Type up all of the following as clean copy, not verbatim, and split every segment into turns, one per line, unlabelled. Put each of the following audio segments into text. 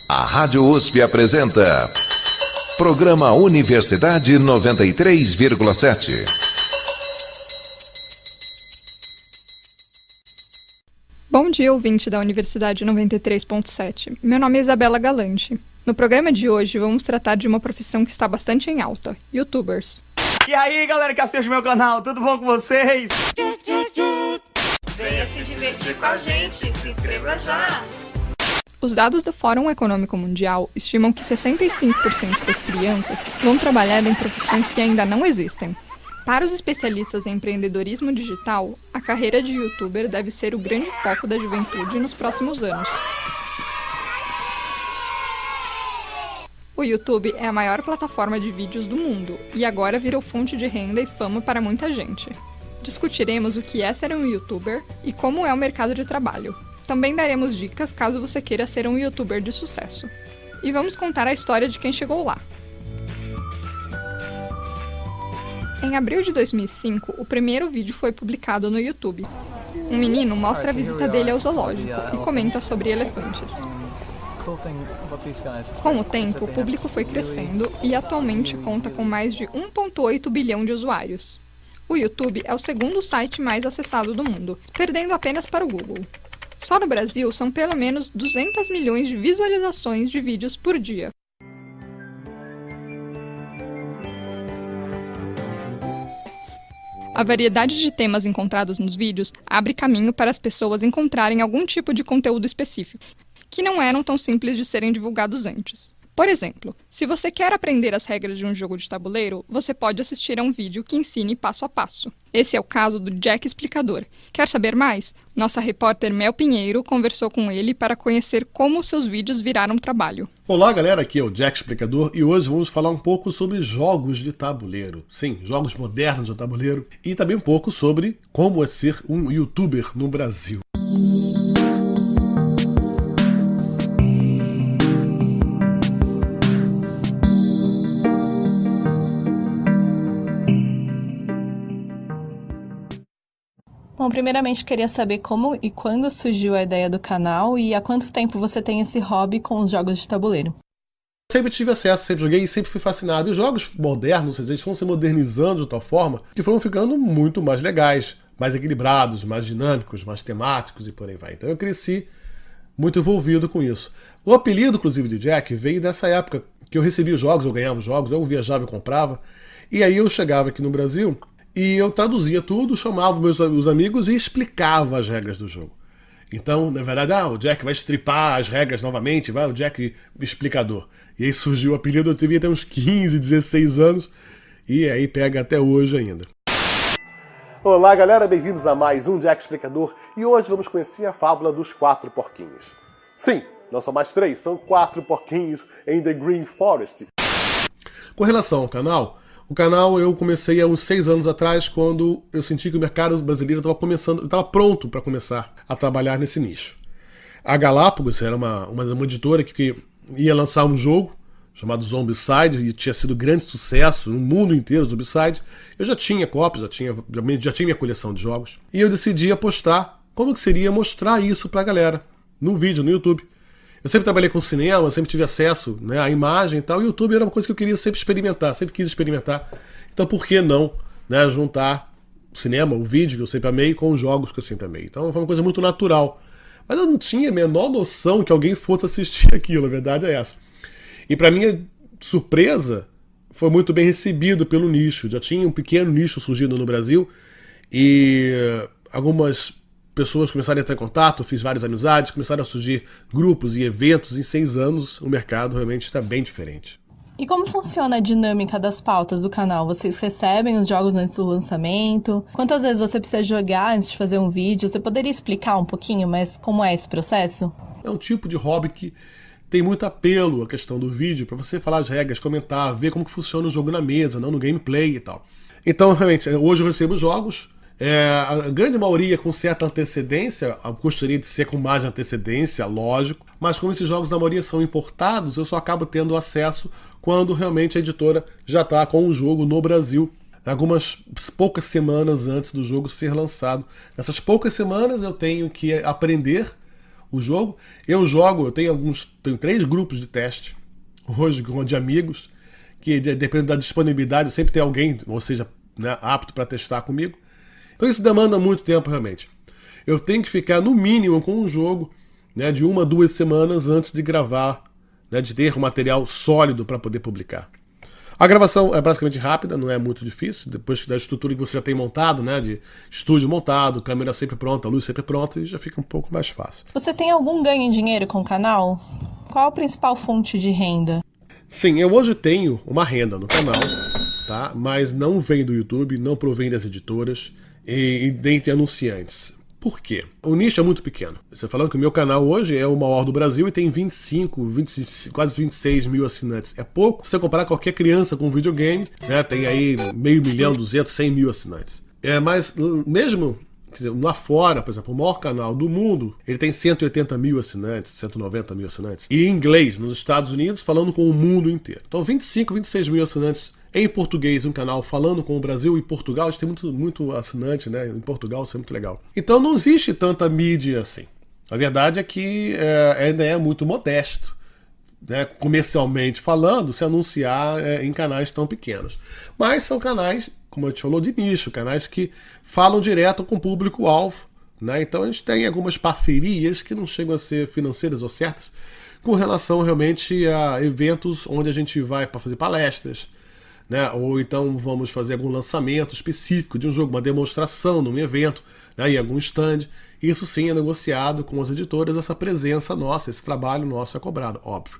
A Rádio USP apresenta Programa Universidade 93,7.
Bom dia, ouvinte da Universidade 93.7. Meu nome é Isabela Galante. No programa de hoje, vamos tratar de uma profissão que está bastante em alta: YouTubers.
E aí, galera que assiste o meu canal, tudo bom com vocês?
Venha se divertir com a gente, se inscreva já!
Os dados do Fórum Econômico Mundial estimam que 65% das crianças vão trabalhar em profissões que ainda não existem. Para os especialistas em empreendedorismo digital, a carreira de YouTuber deve ser o grande foco da juventude nos próximos anos. O YouTube é a maior plataforma de vídeos do mundo e agora virou fonte de renda e fama para muita gente. Discutiremos o que é ser um YouTuber e como é o mercado de trabalho. Também daremos dicas caso você queira ser um YouTuber de sucesso. E vamos contar a história de quem chegou lá. Em abril de 2005, o primeiro vídeo foi publicado no YouTube. Um menino mostra a visita dele ao zoológico e comenta sobre elefantes. Com o tempo, o público foi crescendo e atualmente conta com mais de 1,8 bilhão de usuários. O YouTube é o segundo site mais acessado do mundo, perdendo apenas para o Google. Só no Brasil são pelo menos 200 milhões de visualizações de vídeos por dia. A variedade de temas encontrados nos vídeos abre caminho para as pessoas encontrarem algum tipo de conteúdo específico, que não eram tão simples de serem divulgados antes. Por exemplo, se você quer aprender as regras de um jogo de tabuleiro, você pode assistir a um vídeo que ensine passo a passo. Esse é o caso do Jack Explicador. Quer saber mais? Nossa repórter Mel Pinheiro conversou com ele para conhecer como seus vídeos viraram trabalho.
Olá galera, aqui é o Jack Explicador e hoje vamos falar um pouco sobre jogos de tabuleiro. Sim, jogos modernos de tabuleiro e também um pouco sobre como é ser um YouTuber no Brasil.
Bom, primeiramente queria saber como e quando surgiu a ideia do canal e há quanto tempo você tem esse hobby com os jogos de tabuleiro.
Sempre tive acesso, sempre joguei e sempre fui fascinado. E os jogos modernos, eles foram se modernizando de tal forma que foram ficando muito mais legais, mais equilibrados, mais dinâmicos, mais temáticos e por aí vai. Então eu cresci muito envolvido com isso. O apelido, inclusive, de Jack veio dessa época que eu recebia os jogos, eu ganhava os jogos, eu viajava e comprava. E aí eu chegava aqui no Brasil e eu traduzia tudo, chamava os amigos e explicava as regras do jogo. Então, na verdade, o Jack vai estripar as regras novamente, vai o Jack Explicador. E aí surgiu o apelido, eu devia ter uns 15, 16 anos, e aí pega até hoje ainda. Olá galera, bem-vindos a mais um Jack Explicador, e hoje vamos conhecer a fábula dos 4 porquinhos. Sim, não são mais 3, são 4 porquinhos em The Green Forest. Com relação ao canal, o canal eu comecei há uns 6 anos atrás, quando eu senti que o mercado brasileiro estava pronto para começar a trabalhar nesse nicho. A Galápagos era uma editora que ia lançar um jogo chamado Zombicide, e tinha sido grande sucesso no mundo inteiro, Zombicide. Eu já tinha cópias, já tinha minha coleção de jogos, e eu decidi apostar como que seria mostrar isso para a galera, num vídeo no YouTube. Eu sempre trabalhei com cinema, sempre tive acesso, né, à imagem e tal, e o YouTube era uma coisa que eu queria sempre experimentar, sempre quis experimentar. Então por que não, né, juntar o cinema, o vídeo que eu sempre amei, com os jogos que eu sempre amei. Então foi uma coisa muito natural. Mas eu não tinha a menor noção que alguém fosse assistir aquilo, a verdade é essa. E para minha surpresa, foi muito bem recebido pelo nicho. Já tinha um pequeno nicho surgindo no Brasil, e algumas pessoas começaram a entrar em contato, fiz várias amizades, começaram a surgir grupos e eventos. Em 6 anos, o mercado realmente está bem diferente.
E como funciona a dinâmica das pautas do canal? Vocês recebem os jogos antes do lançamento? Quantas vezes você precisa jogar antes de fazer um vídeo? Você poderia explicar um pouquinho mais como é esse processo? É um tipo de hobby que tem muito apelo à questão do vídeo, para você falar as regras, comentar, ver como que funciona o jogo na mesa, não no gameplay e tal. Então, realmente, hoje eu recebo jogos, a grande maioria com certa antecedência, eu gostaria de ser com mais antecedência, lógico, mas como esses jogos na maioria são importados, eu só acabo tendo acesso quando realmente a editora já está com o jogo no Brasil, algumas poucas semanas antes do jogo ser lançado. Nessas poucas semanas eu tenho que aprender
o jogo. Eu tenho 3 grupos de teste, hoje de amigos, que dependendo da disponibilidade, sempre tem alguém, ou seja, né, apto para testar comigo. Então isso demanda muito tempo realmente. Eu tenho que ficar no mínimo com o jogo, né, de 1 a 2 semanas antes de gravar, né, de ter um material sólido para poder publicar. A gravação é basicamente rápida, não é muito difícil, depois da estrutura que você já tem montado, né, de estúdio montado, câmera sempre pronta, luz sempre pronta, e já fica um pouco mais fácil.
Você tem algum ganho em dinheiro com o canal? Qual a principal fonte de renda?
Sim, eu hoje tenho uma renda no canal, tá? Mas não vem do YouTube, não provém das editoras e nem de anunciantes. Por quê? O nicho é muito pequeno. Você falando que o meu canal hoje é o maior do Brasil e tem 25, quase 26 mil assinantes. É pouco se você comparar qualquer criança com videogame, né? Tem aí 500 mil, 200, 100 mil assinantes. Mas mesmo, quer dizer, lá fora, por exemplo, o maior canal do mundo, ele tem 180 mil assinantes, 190 mil assinantes. E em inglês, nos Estados Unidos, falando com o mundo inteiro. Então 25, 26 mil assinantes em português, um canal falando com o Brasil e Portugal. A gente tem muito assinante, né? Em Portugal, isso é muito legal. Então não existe tanta mídia assim. A verdade é que ainda é muito modesto, né? Comercialmente falando, se anunciar em canais tão pequenos. Mas são canais, como eu te falou, de nicho, canais que falam direto com o público-alvo, né? Então a gente tem algumas parcerias que não chegam a ser financeiras ou certas, com relação realmente a eventos onde a gente vai para fazer palestras, né? Ou então vamos fazer algum lançamento específico de um jogo, uma demonstração num evento, né? Em algum stand. Isso sim é negociado com as editoras, essa presença nossa, esse trabalho nosso é cobrado, óbvio.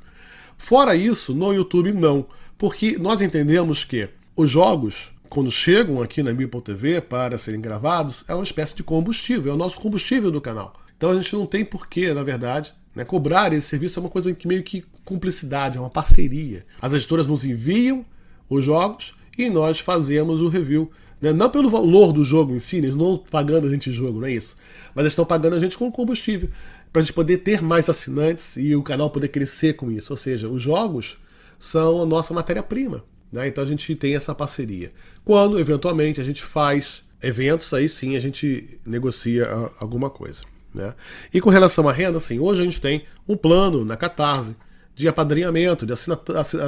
Fora isso, no YouTube não, porque nós entendemos que os jogos, quando chegam aqui na Meeple.tv para serem gravados, é uma espécie de combustível, é o nosso combustível do canal. Então a gente não tem porquê, na verdade, né, cobrar esse serviço. É uma coisa que meio que cumplicidade, é uma parceria. As editoras nos enviam os jogos e nós fazemos o review, né? Não pelo valor do jogo em si, eles não estão pagando a gente jogo, não é isso, mas eles estão pagando a gente com combustível para a gente poder ter mais assinantes e o canal poder crescer com isso. Ou seja, os jogos são a nossa matéria-prima, né? Então a gente tem essa parceria. Quando eventualmente a gente faz eventos, aí sim a gente negocia alguma coisa, né? E com relação à renda, assim, hoje a gente tem um plano na Catarse de apadrinhamento, de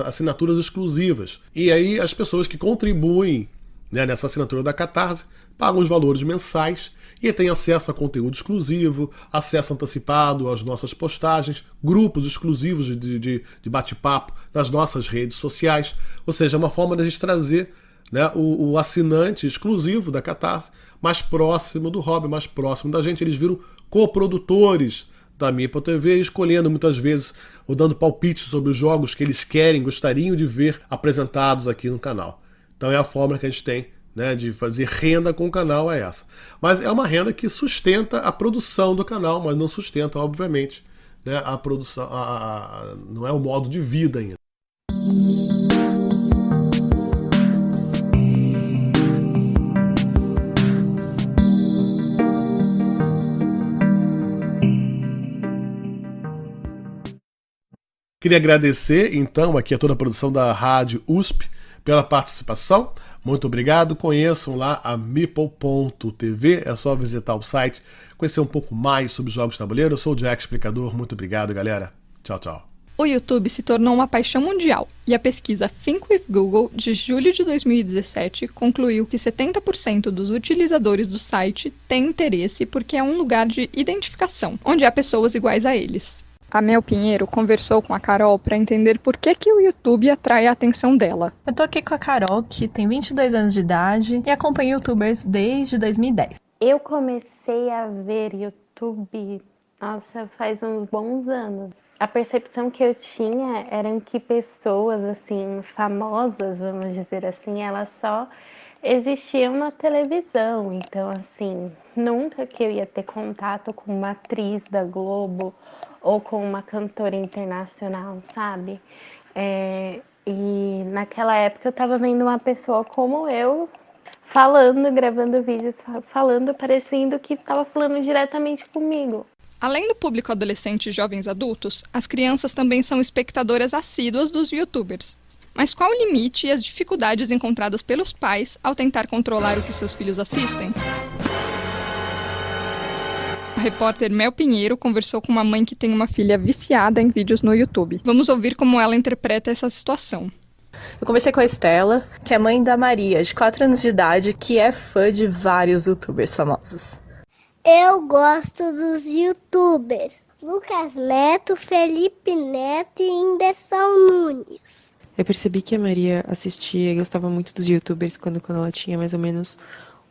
assinaturas exclusivas. E aí as pessoas que contribuem, né, nessa assinatura da Catarse pagam os valores mensais e têm acesso a conteúdo exclusivo, acesso antecipado às nossas postagens, grupos exclusivos de bate-papo nas nossas redes sociais. Ou seja, é uma forma de a gente trazer, né, o assinante exclusivo da Catarse mais próximo do hobby, mais próximo da gente. Eles viram coprodutores da Meeple.tv, escolhendo muitas vezes ou dando palpites sobre os jogos que eles gostariam de ver apresentados aqui no canal. Então é a forma que a gente tem, né, de fazer renda com o canal, é essa. Mas é uma renda que sustenta a produção do canal, mas não sustenta, obviamente, né, a produção, não é o modo de vida ainda. Queria agradecer, então, aqui a toda a produção da Rádio USP pela participação. Muito obrigado. Conheçam lá a Meeple.tv. É só visitar o site, conhecer um pouco mais sobre jogos de tabuleiro. Eu sou o Jack Explicador. Muito obrigado, galera. Tchau, tchau.
O YouTube se tornou uma paixão mundial e a pesquisa Think with Google, de julho de 2017, concluiu que 70% dos utilizadores do site têm interesse porque é um lugar de identificação, onde há pessoas iguais a eles. A Mel Pinheiro conversou com a Carol para entender por que o YouTube atrai a atenção dela.
Eu tô aqui com a Carol, que tem 22 anos de idade e acompanha youtubers desde 2010.
Eu comecei a ver YouTube, faz uns bons anos. A percepção que eu tinha era que pessoas, assim, famosas, vamos dizer assim, elas só existiam na televisão. Então, assim, nunca que eu ia ter contato com uma atriz da Globo ou com uma cantora internacional, sabe? E naquela época eu tava vendo uma pessoa como eu, falando, gravando vídeos, falando, parecendo que estava falando diretamente comigo.
Além do público adolescente e jovens adultos, as crianças também são espectadoras assíduas dos youtubers. Mas qual o limite e as dificuldades encontradas pelos pais ao tentar controlar o que seus filhos assistem? A repórter Mel Pinheiro conversou com uma mãe que tem uma filha viciada em vídeos no YouTube. Vamos ouvir como ela interpreta essa situação.
Eu conversei com a Estela, que é mãe da Maria, de 4 anos de idade, que é fã de vários youtubers famosos.
Eu gosto dos youtubers Lucas Neto, Felipe Neto e Inderson Nunes.
Eu percebi que a Maria assistia e gostava muito dos youtubers quando ela tinha mais ou menos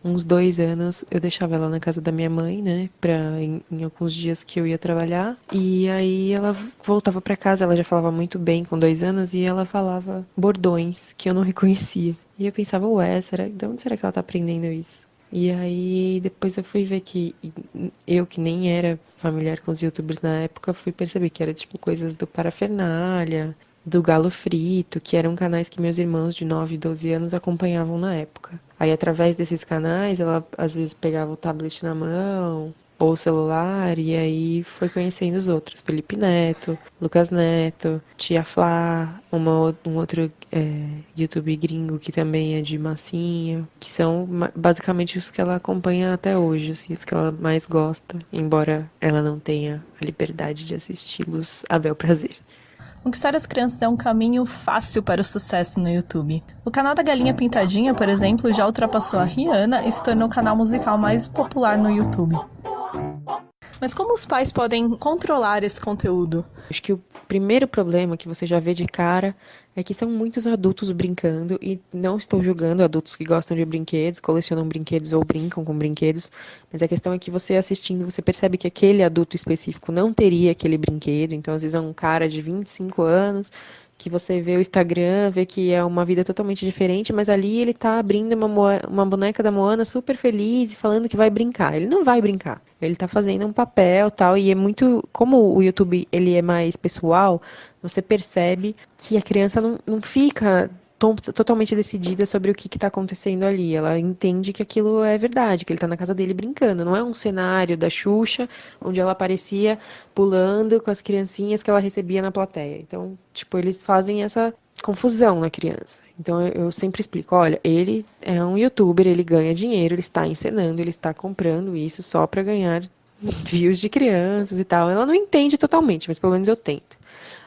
uns 2 anos. Eu deixava ela na casa da minha mãe, né, em alguns dias que eu ia trabalhar. E aí ela voltava pra casa, ela já falava muito bem com 2 anos e ela falava bordões que eu não reconhecia. E eu pensava, ué, de onde será que ela tá aprendendo isso? E aí depois eu fui ver que eu, que nem era familiar com os youtubers na época, fui perceber que era tipo coisas do Parafernália, do Galo Frito, que eram canais que meus irmãos de 9 e 12 anos acompanhavam na época. Aí, através desses canais, ela às vezes pegava o tablet na mão, ou o celular, e aí foi conhecendo os outros. Felipe Neto, Lucas Neto, Tia Flá, um outro YouTube gringo que também é de massinha, que são basicamente os que ela acompanha até hoje, assim, os que ela mais gosta, embora ela não tenha a liberdade de assisti-los a bel prazer.
Conquistar as crianças é um caminho fácil para o sucesso no YouTube. O canal da Galinha Pintadinha, por exemplo, já ultrapassou a Rihanna e se tornou o canal musical mais popular no YouTube. Mas como os pais podem controlar esse conteúdo?
Acho que o primeiro problema que você já vê de cara é que são muitos adultos brincando, e não estou julgando adultos que gostam de brinquedos, colecionam brinquedos ou brincam com brinquedos, mas a questão é que você assistindo, você percebe que aquele adulto específico não teria aquele brinquedo. Então às vezes é um cara de 25 anos que você vê o Instagram, vê que é uma vida totalmente diferente, mas ali ele tá abrindo uma boneca da Moana super feliz e falando que vai brincar. Ele não vai brincar. Ele tá fazendo um papel tal, e é muito... Como o YouTube ele é mais pessoal, você percebe que a criança não fica totalmente decidida sobre o que está acontecendo ali. Ela entende que aquilo é verdade, que ele está na casa dele brincando. Não é um cenário da Xuxa, onde ela aparecia pulando com as criancinhas que ela recebia na plateia. Então, tipo, eles fazem essa confusão na criança. Então, eu sempre explico, olha, ele é um youtuber, ele ganha dinheiro, ele está encenando, ele está comprando isso só para ganhar views de crianças e tal. Ela não entende totalmente, mas pelo menos eu tento.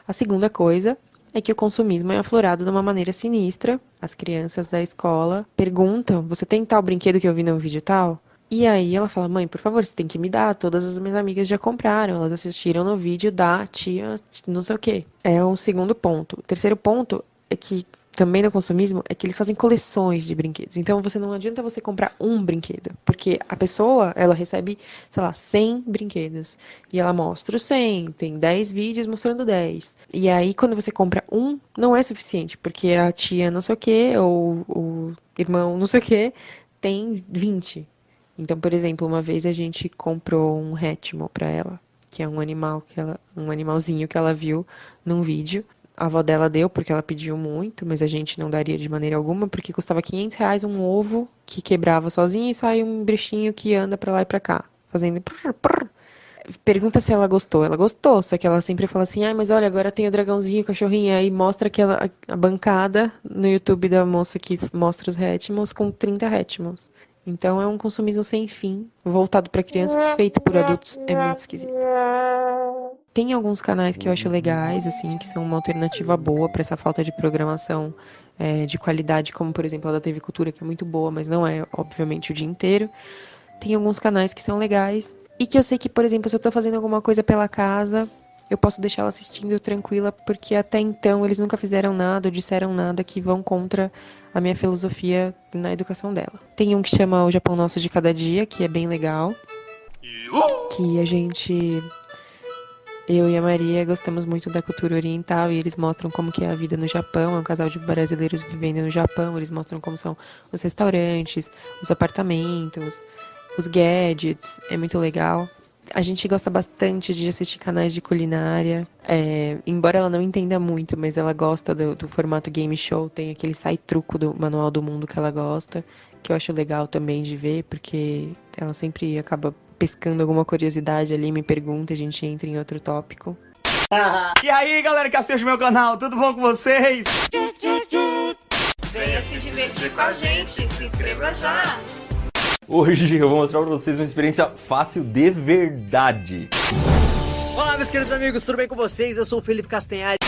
A segunda coisa é que o consumismo é aflorado de uma maneira sinistra. As crianças da escola perguntam, você tem tal brinquedo que eu vi no vídeo tal? E aí ela fala, mãe, por favor, você tem que me dar, todas as minhas amigas já compraram, elas assistiram no vídeo da tia não sei o quê. É um segundo ponto. O terceiro ponto é que também no consumismo, é que eles fazem coleções de brinquedos. Então, não adianta você comprar um brinquedo, porque a pessoa, ela recebe, sei lá, 100 brinquedos, e ela mostra os 100, tem 10 vídeos mostrando 10. E aí, quando você compra um, não é suficiente, porque a tia não sei o que, ou o irmão não sei o que, tem 20. Então, por exemplo, uma vez a gente comprou um Hatchimal pra ela, que é um animalzinho que ela viu num vídeo. A avó dela deu porque ela pediu muito, mas a gente não daria de maneira alguma, porque custava R$500 um ovo que quebrava sozinho e sai um bichinho que anda pra lá e pra cá, fazendo prr, prr. Pergunta se ela gostou. Ela gostou, só que ela sempre fala assim, mas olha, agora tem o dragãozinho, o cachorrinho, aí mostra a bancada no YouTube da moça que mostra os Hatchimals com 30 Hatchimals. Então é um consumismo sem fim, voltado para crianças, feito por adultos, é muito esquisito. Tem alguns canais que eu acho legais, assim, que são uma alternativa boa para essa falta de programação de qualidade, como, por exemplo, a da TV Cultura, que é muito boa, mas não é, obviamente, o dia inteiro. Tem alguns canais que são legais e que eu sei que, por exemplo, se eu tô fazendo alguma coisa pela casa, eu posso deixar ela assistindo tranquila, porque até então eles nunca fizeram nada ou disseram nada que vão contra a minha filosofia na educação dela. Tem um que chama O Japão Nosso de Cada Dia, que é bem legal, que eu e a Maria gostamos muito da cultura oriental, e eles mostram como que é a vida no Japão. É um casal de brasileiros vivendo no Japão. Eles mostram como são os restaurantes, os apartamentos, os gadgets. É muito legal. A gente gosta bastante de assistir canais de culinária. Embora ela não entenda muito, mas ela gosta do formato game show. Tem aquele sai truco do Manual do Mundo que ela gosta, que eu acho legal também de ver, porque ela sempre acaba pescando alguma curiosidade ali, me pergunta, a gente entra em outro tópico.
E aí, galera que assiste o meu canal, tudo bom com vocês?
Venha se divertir com a gente, se inscreva já!
Hoje eu vou mostrar pra vocês uma experiência fácil de verdade.
Olá, meus queridos amigos, tudo bem com vocês? Eu sou o Felipe Castanhari.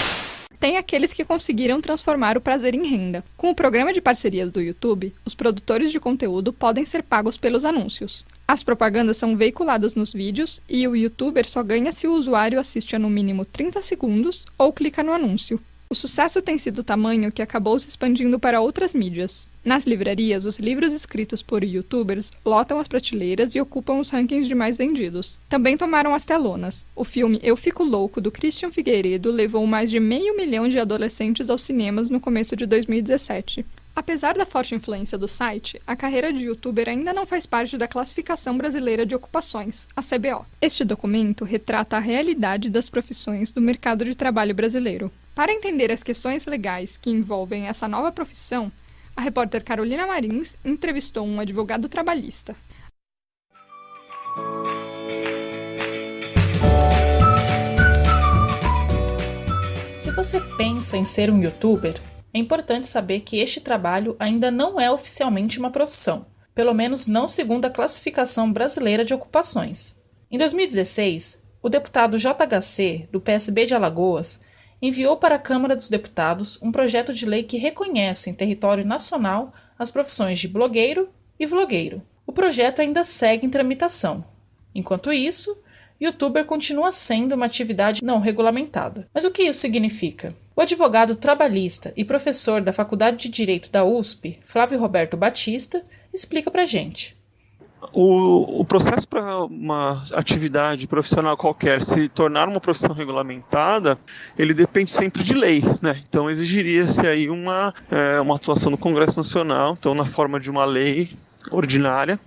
Tem aqueles que conseguiram transformar o prazer em renda. Com o programa de parcerias do YouTube, os produtores de conteúdo podem ser pagos pelos anúncios. As propagandas são veiculadas nos vídeos e o YouTuber só ganha se o usuário assiste a no mínimo 30 segundos ou clica no anúncio. O sucesso tem sido tamanho que acabou se expandindo para outras mídias. Nas livrarias, os livros escritos por youtubers lotam as prateleiras e ocupam os rankings de mais vendidos. Também tomaram as telonas. O filme Eu Fico Louco, do Christian Figueiredo, levou mais de 500 mil de adolescentes aos cinemas no começo de 2017. Apesar da forte influência do site, a carreira de youtuber ainda não faz parte da Classificação Brasileira de Ocupações, a CBO. Este documento retrata a realidade das profissões do mercado de trabalho brasileiro. Para entender as questões legais que envolvem essa nova profissão, a repórter Carolina Marins entrevistou um advogado trabalhista.
Se você pensa em ser um youtuber, é importante saber que este trabalho ainda não é oficialmente uma profissão, pelo menos não segundo a Classificação Brasileira de Ocupações. Em 2016, o deputado JHC, do PSB de Alagoas, enviou para a Câmara dos Deputados um projeto de lei que reconhece em território nacional as profissões de blogueiro e vlogueiro. O projeto ainda segue em tramitação. Enquanto isso, youtuber continua sendo uma atividade não regulamentada. Mas o que isso significa? O advogado trabalhista e professor da Faculdade de Direito da USP, Flávio Roberto Batista, explica pra gente.
O processo para uma atividade profissional qualquer se tornar uma profissão regulamentada, ele depende sempre de lei, né? Então exigiria-se aí uma atuação no Congresso Nacional, então na forma de uma lei ordinária,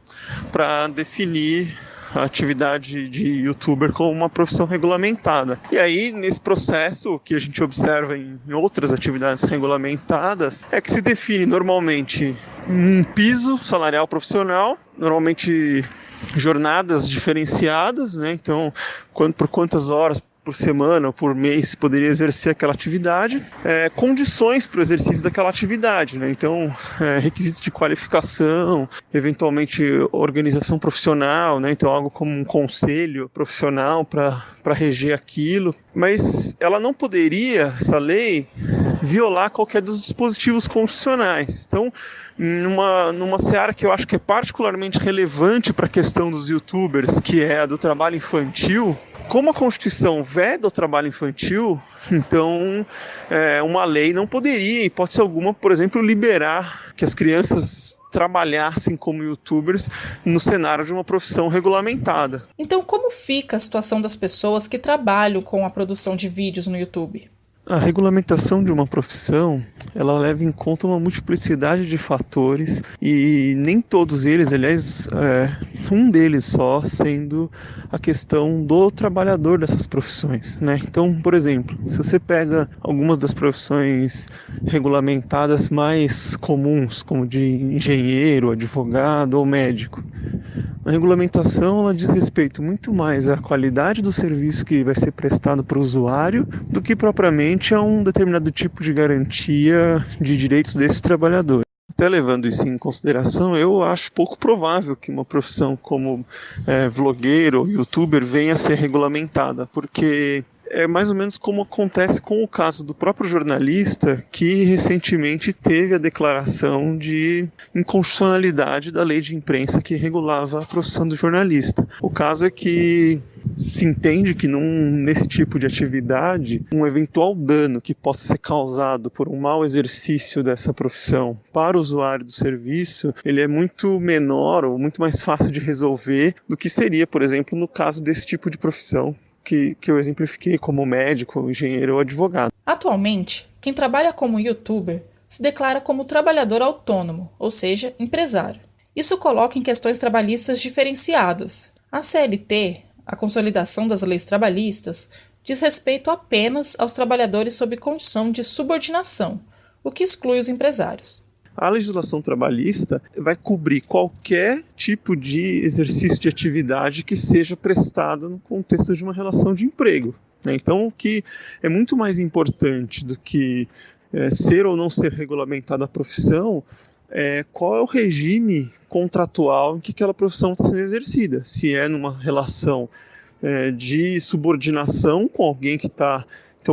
para definir a atividade de youtuber como uma profissão regulamentada. E aí, nesse processo que a gente observa em outras atividades regulamentadas, é que se define normalmente um piso salarial profissional, normalmente jornadas diferenciadas, né? Então, por quantas horas por semana ou por mês poderia exercer aquela atividade, condições para o exercício daquela atividade, né? Então, requisitos de qualificação, eventualmente organização profissional, né? Então algo como um conselho profissional para reger aquilo, mas ela não poderia, essa lei, violar qualquer dos dispositivos constitucionais. Então, numa seara que eu acho que é particularmente relevante para a questão dos youtubers, que é a do trabalho infantil, como a Constituição veda o trabalho infantil, então uma lei não poderia, em hipótese alguma, por exemplo, liberar que as crianças trabalhassem como youtubers no cenário de uma profissão regulamentada.
Então, como fica a situação das pessoas que trabalham com a produção de vídeos no YouTube?
A regulamentação de uma profissão, ela leva em conta uma multiplicidade de fatores e nem todos eles, aliás, um deles só sendo a questão do trabalhador dessas profissões, né? Então, por exemplo, se você pega algumas das profissões regulamentadas mais comuns, como de engenheiro, advogado ou médico, a regulamentação ela diz respeito muito mais à qualidade do serviço que vai ser prestado para o usuário do que propriamente a um determinado tipo de garantia de direitos desse trabalhador. Até levando isso em consideração, eu acho pouco provável que uma profissão como vlogueiro ou youtuber venha a ser regulamentada, porque é mais ou menos como acontece com o caso do próprio jornalista, que recentemente teve a declaração de inconstitucionalidade da lei de imprensa que regulava a profissão do jornalista. O caso é que se entende que nesse tipo de atividade, um eventual dano que possa ser causado por um mau exercício dessa profissão para o usuário do serviço, ele é muito menor ou muito mais fácil de resolver do que seria, por exemplo, no caso desse tipo de profissão que eu exemplifiquei como médico, engenheiro ou advogado.
Atualmente, quem trabalha como youtuber se declara como trabalhador autônomo, ou seja, empresário. Isso coloca em questões trabalhistas diferenciadas. A CLT, a Consolidação das Leis Trabalhistas, diz respeito apenas aos trabalhadores sob condição de subordinação, o que exclui os empresários.
A legislação trabalhista vai cobrir qualquer tipo de exercício de atividade que seja prestado no contexto de uma relação de emprego, né? Então, o que é muito mais importante do que ser ou não ser regulamentada a profissão qual é o regime contratual em que aquela profissão está sendo exercida. Se é numa relação de subordinação com alguém que está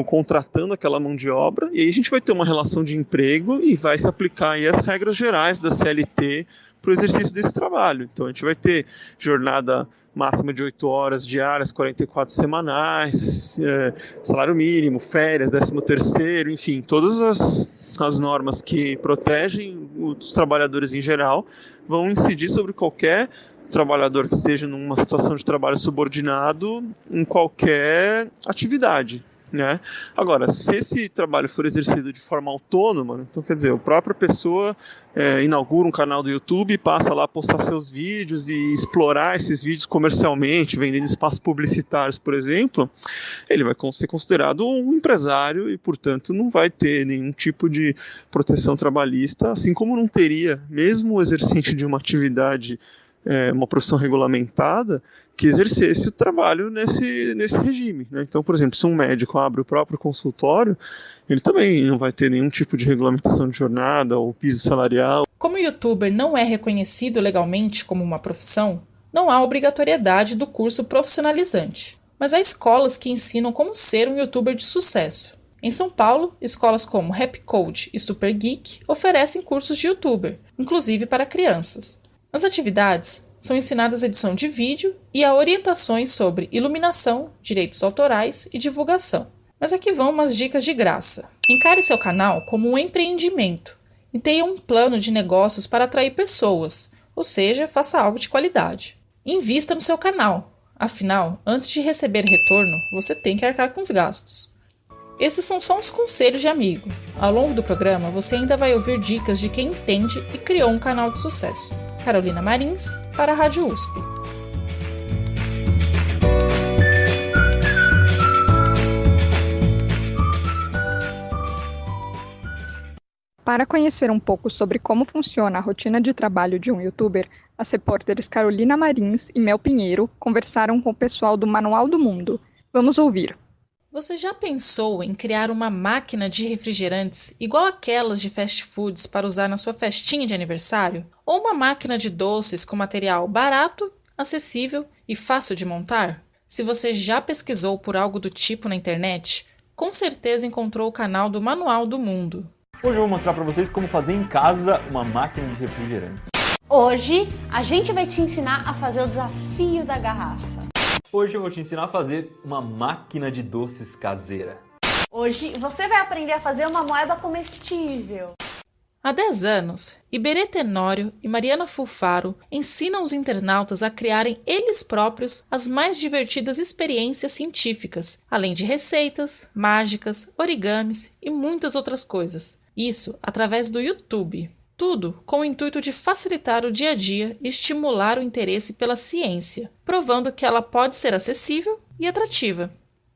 contratando aquela mão de obra, e aí a gente vai ter uma relação de emprego e vai se aplicar aí as regras gerais da CLT para o exercício desse trabalho. Então a gente vai ter jornada máxima de 8 horas diárias, 44 semanais, salário mínimo, férias, 13º, enfim, todas as normas que protegem os trabalhadores em geral vão incidir sobre qualquer trabalhador que esteja numa situação de trabalho subordinado em qualquer atividade, né? Agora, se esse trabalho for exercido de forma autônoma, então quer dizer, a própria pessoa inaugura um canal do YouTube, passa lá a postar seus vídeos e explorar esses vídeos comercialmente, vendendo espaços publicitários, por exemplo, ele vai ser considerado um empresário e, portanto, não vai ter nenhum tipo de proteção trabalhista, assim como não teria, mesmo o exercente de uma atividade, uma profissão regulamentada, que exercesse o trabalho nesse regime, né? Então, por exemplo, se um médico abre o próprio consultório, ele também não vai ter nenhum tipo de regulamentação de jornada ou piso salarial.
Como o youtuber não é reconhecido legalmente como uma profissão, não há obrigatoriedade do curso profissionalizante, mas há escolas que ensinam como ser um youtuber de sucesso. Em São Paulo, escolas como Rap Code e Super Geek oferecem cursos de youtuber, inclusive para crianças. Nas atividades, são ensinadas a edição de vídeo e a orientações sobre iluminação, direitos autorais e divulgação. Mas aqui vão umas dicas de graça. Encare seu canal como um empreendimento e tenha um plano de negócios para atrair pessoas, ou seja, faça algo de qualidade. Invista no seu canal, afinal, antes de receber retorno, você tem que arcar com os gastos. Esses são só uns conselhos de amigo. Ao longo do programa, você ainda vai ouvir dicas de quem entende e criou um canal de sucesso. Carolina Marins, para a Rádio USP.
Para conhecer um pouco sobre como funciona a rotina de trabalho de um youtuber, as repórteres Carolina Marins e Mel Pinheiro conversaram com o pessoal do Manual do Mundo. Vamos ouvir.
Você já pensou em criar uma máquina de refrigerantes igual aquelas de fast foods para usar na sua festinha de aniversário? Ou uma máquina de doces com material barato, acessível e fácil de montar? Se você já pesquisou por algo do tipo na internet, com certeza encontrou o canal do Manual do Mundo.
Hoje eu vou mostrar para vocês como fazer em casa uma máquina de refrigerantes.
Hoje a gente vai te ensinar a fazer o desafio da garrafa.
Hoje eu vou te ensinar a fazer uma máquina de doces caseira.
Hoje você vai aprender a fazer uma moeba comestível.
Há 10 anos, Iberê Tenório e Mariana Fulfaro ensinam os internautas a criarem eles próprios as mais divertidas experiências científicas, além de receitas, mágicas, origamis e muitas outras coisas. Isso através do YouTube. Tudo com o intuito de facilitar o dia a dia e estimular o interesse pela ciência, provando que ela pode ser acessível e atrativa.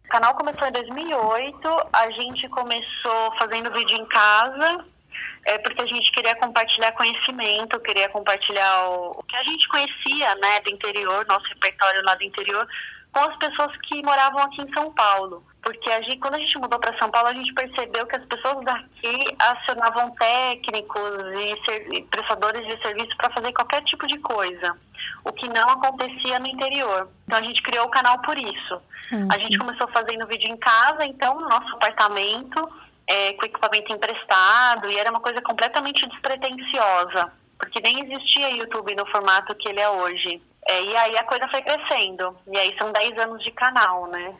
O canal começou em 2008, a gente começou fazendo vídeo em casa, porque a gente queria compartilhar conhecimento, queria compartilhar o que a gente conhecia, né, do interior, nosso repertório lá do interior, com as pessoas que moravam aqui em São Paulo. Porque quando a gente mudou para São Paulo, a gente percebeu que as pessoas daqui acionavam técnicos e prestadores de serviço para fazer qualquer tipo de coisa, o que não acontecia no interior. Então a gente criou o canal por isso. A gente começou fazendo vídeo em casa, então no nosso apartamento, com equipamento emprestado, e era uma coisa completamente despretensiosa, porque nem existia YouTube no formato que ele é hoje. E aí a coisa foi crescendo, e aí são 10 anos de canal, né?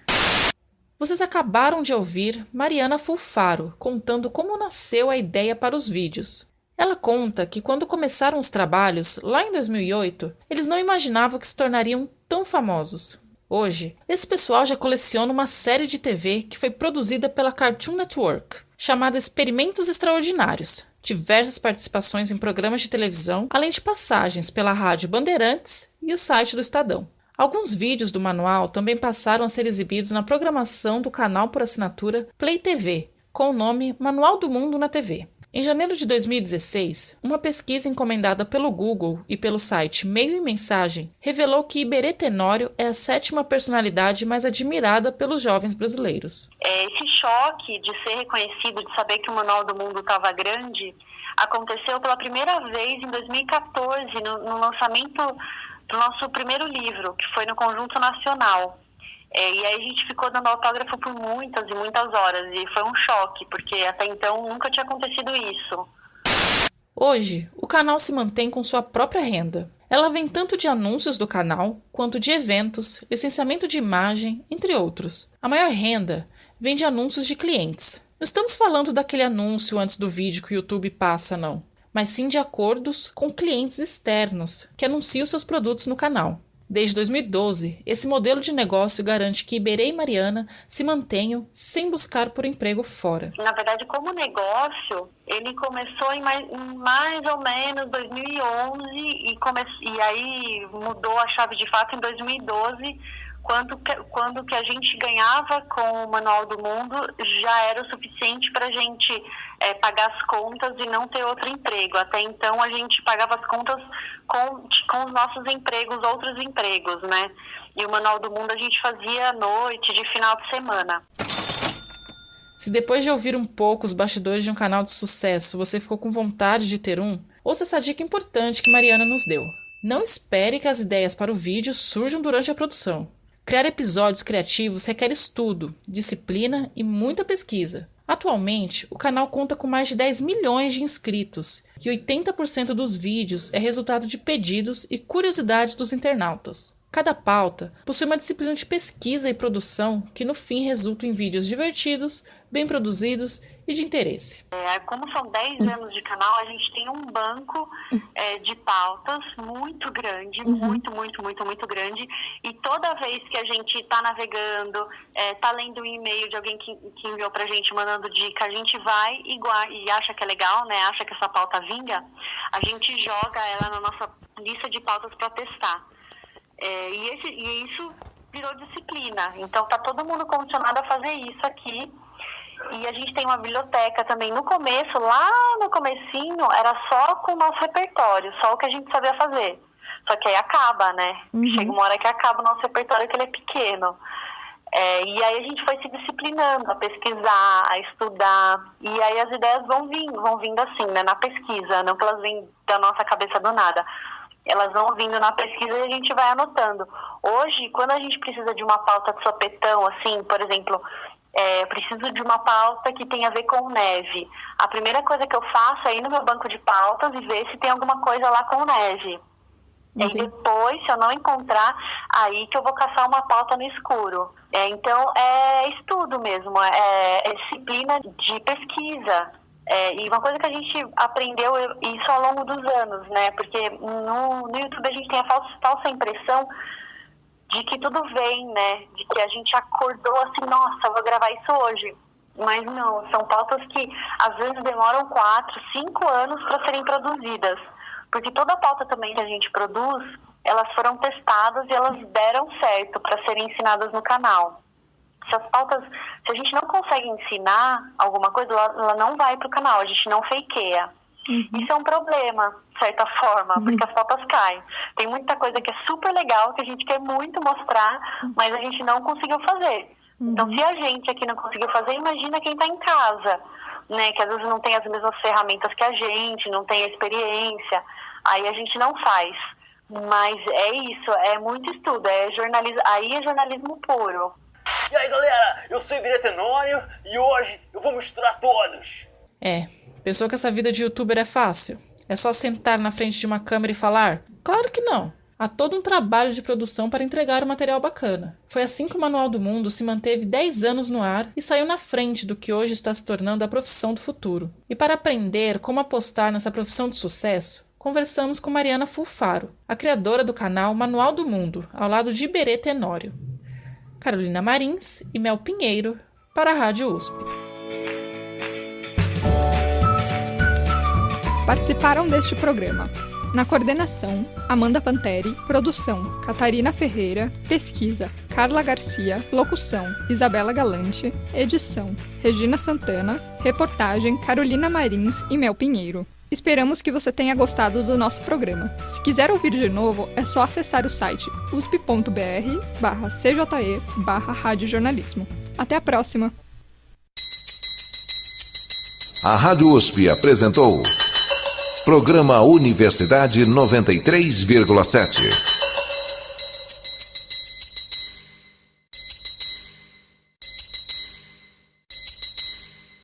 Vocês acabaram de ouvir Mariana Fulfaro contando como nasceu a ideia para os vídeos. Ela conta que quando começaram os trabalhos, lá em 2008, eles não imaginavam que se tornariam tão famosos. Hoje, esse pessoal já coleciona uma série de TV que foi produzida pela Cartoon Network, chamada Experimentos Extraordinários. Diversas participações em programas de televisão, além de passagens pela Rádio Bandeirantes e o site do Estadão. Alguns vídeos do manual também passaram a ser exibidos na programação do canal por assinatura Play TV, com o nome Manual do Mundo na TV. Em janeiro de 2016, uma pesquisa encomendada pelo Google e pelo site Meio e Mensagem revelou que Iberê Tenório é a 7ª personalidade mais admirada pelos jovens brasileiros.
Esse choque de ser reconhecido, de saber que o Manual do Mundo estava grande, aconteceu pela primeira vez em 2014, no lançamento do nosso primeiro livro, que foi no Conjunto Nacional. E aí a gente ficou dando autógrafo por muitas e muitas horas, e foi um choque, porque até então nunca tinha acontecido isso.
Hoje, o canal se mantém com sua própria renda. Ela vem tanto de anúncios do canal, quanto de eventos, licenciamento de imagem, entre outros. A maior renda vem de anúncios de clientes. Não estamos falando daquele anúncio antes do vídeo que o YouTube passa, não. Mas sim de acordos com clientes externos, que anunciam seus produtos no canal. Desde 2012, esse modelo de negócio garante que Iberê e Mariana se mantenham sem buscar por emprego fora.
Na verdade, como negócio, ele começou em mais ou menos 2011 e aí mudou a chave de fato em 2012, quando que a gente ganhava com o Manual do Mundo já era o suficiente para a gente pagar as contas e não ter outro emprego. Até então a gente pagava as contas com os nossos empregos, outros empregos, né? E o Manual do Mundo a gente fazia à noite, de final de semana.
Se depois de ouvir um pouco os bastidores de um canal de sucesso, você ficou com vontade de ter um, ouça essa dica importante que Mariana nos deu. Não espere que as ideias para o vídeo surjam durante a produção. Criar episódios criativos requer estudo, disciplina e muita pesquisa. Atualmente, o canal conta com mais de 10 milhões de inscritos e 80% dos vídeos é resultado de pedidos e curiosidades dos internautas. Cada pauta possui uma disciplina de pesquisa e produção que no fim resulta em vídeos divertidos, bem produzidos e de interesse.
Como são 10 anos de canal, a gente tem um banco de pautas muito grande, muito grande, e toda vez que a gente está navegando, está lendo um e-mail de alguém que enviou pra gente mandando dica, a gente vai e acha que é legal, né? Acha que essa pauta vinga, a gente joga ela na nossa lista de pautas para testar. E isso virou disciplina. Então tá todo mundo condicionado a fazer isso aqui. E a gente tem uma biblioteca também. No começo, lá no comecinho, era só com o nosso repertório, só o que a gente sabia fazer. Só que aí acaba, né? Chega uma hora que acaba o nosso repertório, que ele é pequeno. E aí a gente foi se disciplinando a pesquisar, a estudar. E aí as ideias vão vindo assim, né? Na pesquisa, não que elas vêm da nossa cabeça do nada. Elas vão vindo na pesquisa e a gente vai anotando. Hoje, quando a gente precisa de uma pauta de sopetão, assim, por exemplo, preciso de uma pauta que tem a ver com neve. A primeira coisa que eu faço é ir no meu banco de pautas e ver se tem alguma coisa lá com neve. E depois, se eu não encontrar, aí que eu vou caçar uma pauta no escuro. Então, é estudo mesmo, é disciplina de pesquisa. E uma coisa que a gente aprendeu isso ao longo dos anos, né? Porque no YouTube a gente tem a falsa impressão de que tudo vem, né? De que a gente acordou assim, nossa, vou gravar isso hoje. Mas não, são pautas que às vezes demoram 4, 5 anos para serem produzidas. Porque toda pauta também que a gente produz, elas foram testadas e elas deram certo para serem ensinadas no canal. Se a gente não consegue ensinar alguma coisa, ela não vai para o canal, a gente não fakeia. Isso é um problema, de certa forma, porque as pautas caem. Tem muita coisa que é super legal, que a gente quer muito mostrar, mas a gente não conseguiu fazer. Então, se a gente aqui não conseguiu fazer, imagina quem está em casa, né? Que às vezes não tem as mesmas ferramentas que a gente, não tem a experiência, aí a gente não faz. Mas é isso, é muito estudo, aí é jornalismo puro.
E aí galera, eu sou o Iberê Tenório e hoje eu vou misturar todos.
Pensou que essa vida de youtuber é fácil? É só sentar na frente de uma câmera e falar? Claro que não! Há todo um trabalho de produção para entregar um material bacana. Foi assim que o Manual do Mundo se manteve 10 anos no ar e saiu na frente do que hoje está se tornando a profissão do futuro. E para aprender como apostar nessa profissão de sucesso, conversamos com Mariana Fulfaro, a criadora do canal Manual do Mundo, ao lado de Iberê Tenório. Carolina Marins e Mel Pinheiro, para a Rádio USP.
Participaram deste programa: na coordenação, Amanda Panteri; produção, Catarina Ferreira; pesquisa, Carla Garcia; locução, Isabela Galante; edição, Regina Santana; reportagem, Carolina Marins e Mel Pinheiro. Esperamos que você tenha gostado do nosso programa. Se quiser ouvir de novo, é só acessar o site usp.br/cje/radiojornalismo. Até a próxima!
A Rádio USP apresentou Programa Universidade 93,7.